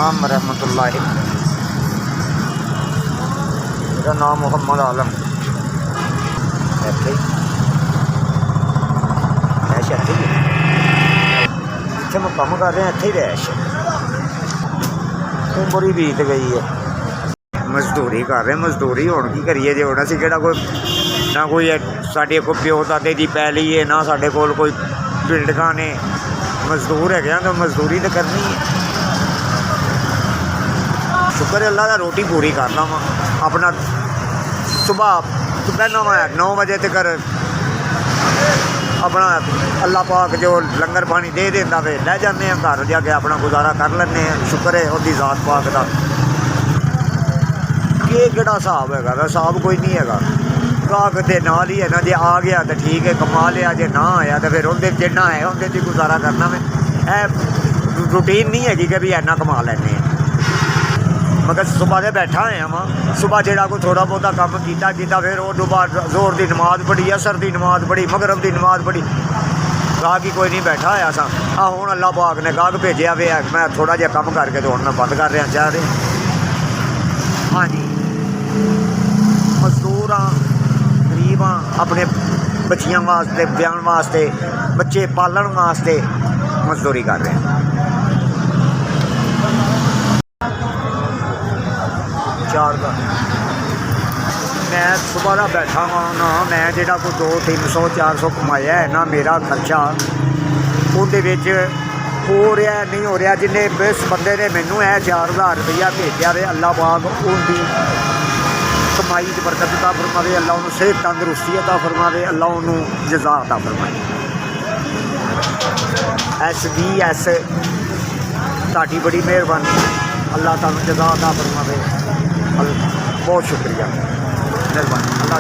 अस्सलाम रहमतुल्लाहि। मेरा नाम मोहम्मद आलम। रैश इत्थे ही जिथे मैं कम कर रहा इत्थे ही रैश। उम्र ही बीत गई है, मजदूरी कर रहे मजदूरी। हुण की करिए जे, हुण असीं किहड़ा कोई ना कोई साडे कोल प्यो दादे दी पैली है, ना साडे कोल कोई बिल्डिंगां ने। मजदूर है तो मजदूरी तो करनी है। शुक्र है अल्लाह का, रोटी पूरी करना वा अपना। सुबह बहना वा 9 बजे तक अपना अल्लाह पाक जो लंगर पानी दे देंदा वे, लै जाने घर जाके अपना गुजारा कर लें। शुक्र है उसकी जात पाक का। ये किहड़ा हिसाब है, हिसाब कोई नहीं है। गाहक के नाल ही है ना, जे आ गया तो ठीक है कमा लिया, जे ना आया तो फिर उन्हें जिन्ना है उन्हें गुजारा करना में। रूटीन नहीं हैगी कि भी इन्ना कमा लैने। मगर सुबह से बैठा आया वहाँ, सुबह जो कोई थोड़ा बहुता कम किया फिर उस बाद जोर की नमाज पढ़ी, असर की नमाज पढ़ी, मगरब की नमाज पढ़ी। गाहक ही कोई नहीं बैठा आया सा। हूँ अल्लाह पाक ने गाहक भेजा वे, मैं थोड़ा जहा कम करके तो हूँ मैं बंद कर रहा चाह रहे। हाँ जी, मजदूर हाँ, गरीब हाँ, अपने बच्चियों वास्ते, ब्याह वास्ते, बच्चे पालन वास्ते मजदूरी कर रहे हैं। मैं सुबह का बैठा हाँ ना, मैं जो कोई 200-300-400 कमाया है ना, मेरा खर्चा उन्हें हो रहा नहीं हो रहा। जिन्हें इस बंदे ने मैनू 4000 रुपया भेजा वे, अल्लाह पाक उनकी कमाई च बरकत अता फरमावे, अल्लाह उन्होंने सेहत तंदुरुस्ती अता फरमावे, अल्लाह उन्होंने जज़ा अता फरमाए। SVS ताड़ी बड़ी मेहरबानी, अल्लाह तुहानू जज़ा अता फरमावे। बहुत शुक्रिया, मेहरबानी, अल्लाह